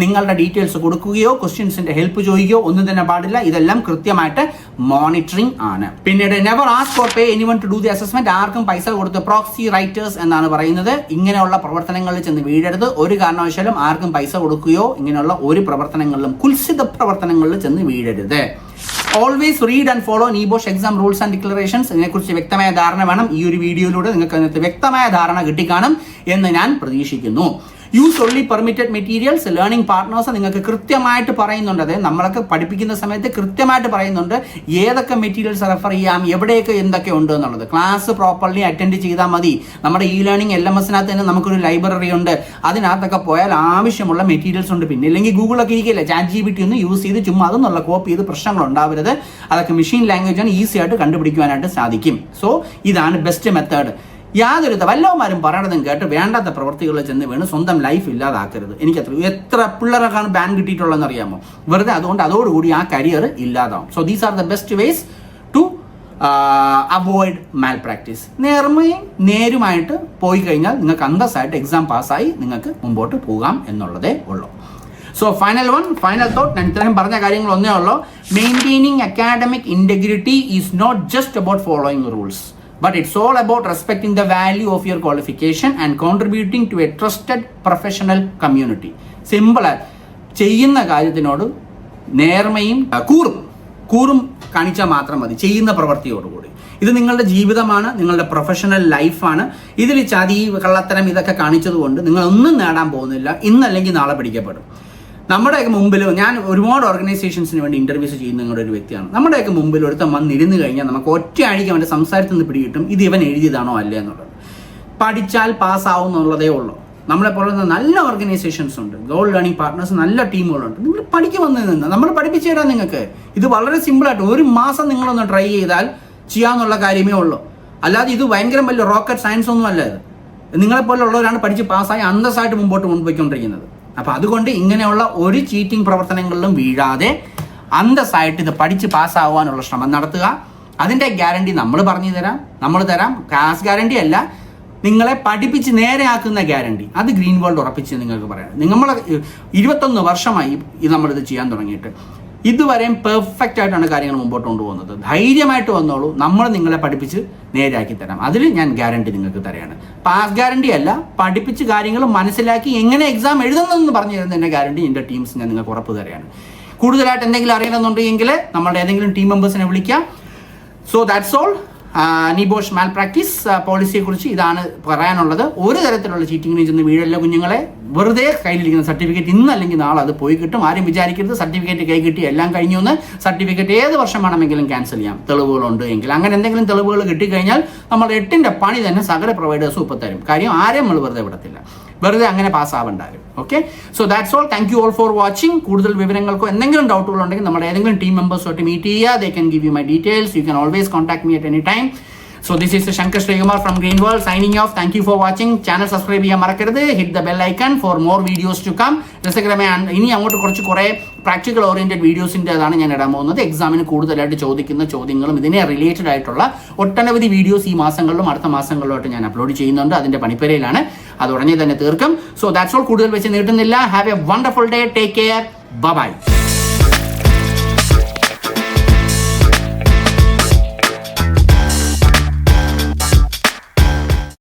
നിങ്ങളുടെ ഡീറ്റെയിൽസ് കൊടുക്കുകയോ ക്വസ്റ്റ്യൻസിന്റെ ഹെൽപ്പ് ചെയ്യുകയോ ഒന്നും തന്നെ പാടില്ല. ഇതെല്ലാം കൃത്യമായിട്ട് മോണിറ്ററിംഗ് ആണ്. പിന്നീട് never ask or pay anyone to do the assessment. ആർക്കും പൈസ കൊടുത്ത് പ്രോക്സി റൈറ്റേഴ്സ് എന്നാണ് പറയുന്നത്. ഇങ്ങനെയുള്ള പ്രവർത്തനങ്ങളിൽ ചെന്ന് വീഴരുത്. ഒരു കാരണവശാലും ആർക്കും പൈസ കൊടുക്കുകയോ ഇങ്ങനെയുള്ള ഒരു പ്രവർത്തനങ്ങളിലും കുൽസിത പ്രവർത്തനങ്ങളിൽ ചെന്ന് വീഴരുത്. Always read and follow NEBOSH exam rules and declarations. ഇതിനെക്കുറിച്ച് വ്യക്തമായ ധാരണ വേണം. ഈ ഒരു വീഡിയോയിലൂടെ നിങ്ങൾക്ക് അതിനകത്ത് വ്യക്തമായ ധാരണ കിട്ടിക്കാണും എന്ന് ഞാൻ പ്രതീക്ഷിക്കുന്നു. Use only permitted materials. Learning partners നിങ്ങൾക്ക് കൃത്യമായിട്ട് പറയുന്നുണ്ട്. അതായത് നമ്മളൊക്കെ പഠിപ്പിക്കുന്ന സമയത്ത് കൃത്യമായിട്ട് പറയുന്നുണ്ട് ഏതൊക്കെ മെറ്റീരിയൽസ് റെഫർ ചെയ്യാം, എവിടെയൊക്കെ എന്തൊക്കെ ഉണ്ട് എന്നുള്ളത്. ക്ലാസ് പ്രോപ്പർലി അറ്റൻഡ് ചെയ്താൽ മതി. നമ്മുടെ ഇ ലേണിംഗ് LMSനകത്ത് തന്നെ നമുക്കൊരു ലൈബ്രറി ഉണ്ട്. അതിനകത്തൊക്കെ പോയാൽ ആവശ്യമുള്ള മെറ്റീരിയൽസ് ഉണ്ട്. പിന്നെ ഇല്ലെങ്കിൽ ഗൂഗിളൊക്കെ ഇരിക്കില്ല, ChatGPT ഒന്ന് യൂസ് ചെയ്ത് ചുമ്മാ അതൊന്നുള്ള കോപ്പി ചെയ്ത് പ്രശ്നങ്ങൾ ഉണ്ടാവരുത്. അതൊക്കെ മെഷീൻ ലാംഗ്വേജ് ആണ്, ഈസി ആയിട്ട് കണ്ടുപിടിക്കുവാനായിട്ട് സാധിക്കും. സോ ഇതാണ് ബെസ്റ്റ് മെത്തേഡ്. യാതൊരു വല്ലവന്മാരും പറയണതും കേട്ട് വേണ്ടാത്ത പ്രവൃത്തികളിൽ ചെന്ന് വീണ് സ്വന്തം ലൈഫ് ഇല്ലാതാക്കരുത്. എത്ര പിള്ളേർക്കാണ് ബാൻ കിട്ടിയിട്ടുള്ളതെന്ന് അറിയാമോ? വെറുതെ അതുകൊണ്ട് അതോടുകൂടി ആ കരിയർ ഇല്ലാതാവും. So these are the best ways to avoid malpractice. നേരുമായിട്ട് പോയി കഴിഞ്ഞാൽ നിങ്ങൾക്ക് അന്തസ്സായിട്ട് എക്സാം പാസ്സായി നിങ്ങൾക്ക് മുമ്പോട്ട് പോകാം എന്നുള്ളതേ ഉള്ളൂ. സോ ഫൈനൽ തോട്ട്, ഞാൻ ഇത്രയും പറഞ്ഞ കാര്യങ്ങൾ ഒന്നേ ഉള്ളൂ. Maintaining academic integrity is not just about following rules, but it's all about respecting the value of your qualification and contributing to a trusted professional community. Simple. ചെയ്യുന്ന കാര്യത്തിനോട് നേർമയും കൂറും കാണിച്ചാൽ മാത്രം മതി, ചെയ്യുന്ന പ്രവൃത്തിയോടുകൂടി. ഇത് നിങ്ങളുടെ ജീവിതമാണ്, നിങ്ങളുടെ പ്രൊഫഷണൽ ലൈഫാണ്. ഇതിൽ ചതി, കള്ളത്തരം ഇതൊക്കെ കാണിച്ചതുകൊണ്ട് നിങ്ങൾ ഒന്നും നേടാൻ പോകുന്നില്ല. ഇന്നല്ലെങ്കിൽ നാളെ പിടിക്കപ്പെടും. നമ്മുടെയൊക്കെ മുമ്പിൽ ഞാൻ ഒരുപാട് ഓർഗനൈസേഷൻസിന് വേണ്ടി ഇന്റർവ്യൂസ് ചെയ്യുന്ന ഒരു വ്യക്തിയാണ്. നമ്മുടെയൊക്കെ മുമ്പിൽ ഒരുത്തം വന്നിരുന്ന് കഴിഞ്ഞാൽ നമുക്ക് ഒറ്റയടിക്ക് അവൻ്റെ സംസാരത്തിൽ നിന്ന് പിടികിട്ടും ഇത് ഇവൻ എഴുതിയതാണോ അല്ലേ എന്നുള്ളത്. പഠിച്ചാൽ പാസ്സാവും എന്നുള്ളതേ ഉള്ളൂ. നമ്മളെപ്പോലുള്ള നല്ല ഓർഗനൈസേഷൻസ് ഉണ്ട്, ഗോൾഡ് ലേണിംഗ് പാർട്ട്നേഴ്സ്, നല്ല ടീമുകളുണ്ട്. നിങ്ങൾ പഠിക്ക് വന്ന് നിന്ന് നമ്മൾ പഠിപ്പിച്ചു തരാം നിങ്ങൾക്ക്. ഇത് വളരെ സിമ്പിളായിട്ട് 1 മാസം നിങ്ങളൊന്ന് ട്രൈ ചെയ്താൽ ചെയ്യാമെന്നുള്ള കാര്യമേ ഉള്ളൂ. അല്ലാതെ ഇത് ഭയങ്കര വലിയ റോക്കറ്റ് സയൻസ് ഒന്നും അല്ല. ഇത് നിങ്ങളെപ്പോലുള്ളവരാണ് പഠിച്ച് പാസ്സായി അന്തസ്സായിട്ട് മുമ്പോട്ട് കൊണ്ടുപോയിക്കൊണ്ടിരിക്കുന്നത്. അപ്പം അതുകൊണ്ട് ഇങ്ങനെയുള്ള ഒരു ചീറ്റിംഗ് പ്രവർത്തനങ്ങളിലും വീഴാതെ അന്തസ്സായിട്ട് ഇത് പഠിച്ച് പാസ്സാവാനുള്ള ശ്രമം നടത്തുക. അതിൻ്റെ ഗ്യാരണ്ടി നമ്മൾ പറഞ്ഞു തരാം, നമ്മൾ തരാം. ക്ലാസ് ഗ്യാരണ്ടി അല്ല, നിങ്ങളെ പഠിപ്പിച്ച് നേരെയാക്കുന്ന ഗ്യാരണ്ടി. അത് ഗ്രീൻ വേൾഡ് ഉറപ്പിച്ച് നിങ്ങൾക്ക് പറയാം. നമ്മൾ 21 വർഷമായി നമ്മളിത് ചെയ്യാൻ തുടങ്ങിയിട്ട് ഇതുവരെയും പെർഫെക്റ്റ് ആയിട്ടാണ് കാര്യങ്ങൾ മുമ്പോട്ട് കൊണ്ടുപോകുന്നത്. ധൈര്യമായിട്ട് വന്നോളൂ, നമ്മൾ നിങ്ങളെ പഠിപ്പിച്ച് നേരെയാക്കി തരാം. അതിൽ ഞാൻ ഗ്യാരണ്ടി നിങ്ങൾക്ക് തരാണ്. പാസ് ഗ്യാരണ്ടി അല്ല, പഠിപ്പിച്ച് കാര്യങ്ങൾ മനസ്സിലാക്കി എങ്ങനെ എക്സാം എഴുതുന്നതെന്ന് പറഞ്ഞു തരുന്നതിൻ്റെ ഗ്യാരണ്ടി എൻ്റെ ടീംസ് ഞാൻ നിങ്ങൾക്ക് ഉറപ്പ് തരാണ്. കൂടുതലായിട്ട് എന്തെങ്കിലും അറിയണമെന്നുണ്ടെങ്കിൽ നമ്മളുടെ ഏതെങ്കിലും ടീം മെമ്പേഴ്സിനെ വിളിക്കാം. So that's all. NEBOSH malpractice പോളിസിയെ കുറിച്ച് ഇതാണ് പറയാനുള്ളത്. ഒരു തരത്തിലുള്ള ചീറ്റിങ്ങിന് ചെന്ന് വീഴല്ല കുഞ്ഞുങ്ങളെ. വെറുതെ കയ്യിലിരിക്കുന്ന സർട്ടിഫിക്കറ്റ് ഇന്നല്ലെങ്കിൽ നാളെ അത് പോയി കിട്ടും. ആരും വിചാരിക്കരുത് സർട്ടിഫിക്കറ്റ് കൈ കിട്ടി എല്ലാം കഴിഞ്ഞു എന്ന്. സർട്ടിഫിക്കറ്റ് ഏത് വർഷം വേണമെങ്കിലും ക്യാൻസൽ ചെയ്യാം, തെളിവുകളുണ്ട് എങ്കിൽ. അങ്ങനെ എന്തെങ്കിലും തെളിവുകൾ കിട്ടിക്കഴിഞ്ഞാൽ നമ്മൾ 8ന്റെ പണി തന്നെ സകല പ്രൊവൈഡേഴ്സും ഇപ്പം തരും. കാര്യം ആരെയും നമ്മൾ വെറുതെ വിടത്തില്ല, വെറുതെ അങ്ങനെ പാസ്സാവണ്ടാകും. Okay, so that's all. Thank you all for watching. കൂടുതൽ വിവരങ്ങൾക്കോ എന്തെങ്കിലും ഡൗട്ടുകൾ ഉണ്ടെങ്കിൽ നമ്മുടെ ഏതെങ്കിലും ടീം മെമ്പേഴ്സുമായിട്ട് മീറ്റ് ചെയ്യുക. They can give you my details. You can always contact me at any time. So this is Shankar Sreekumar from Green World signing off. Thank you for watching. Channel subscribe ചെയ്യാൻ മറക്കരുത്. Hit the bell icon for more videos to come. രസകരമായ ഇനി അങ്ങോട്ട് കുറേ practical oriented വീഡിയോസിൻ്റെ അതാണ് ഞാൻ ഇടാൻ പോകുന്നത്. എക്സാമിന് കൂടുതലായിട്ട് ചോദിക്കുന്ന ചോദ്യങ്ങളും ഇതിനെ റിലേറ്റഡ് ആയിട്ടുള്ള ഒട്ടനവധി വീഡിയോസ് ഈ മാസങ്ങളിലും അടുത്ത മാസങ്ങളിലുമായിട്ട് ഞാൻ അപ്ലോഡ് ചെയ്യുന്നുണ്ട്. അതിന്റെ പണിപ്പരയിലാണ്. അത് ഉടനെ തന്നെ തീർക്കും. So that's all. കൂടുതൽ വെച്ച് നീട്ടുന്നില്ല. Have a wonderful day. Take care. By.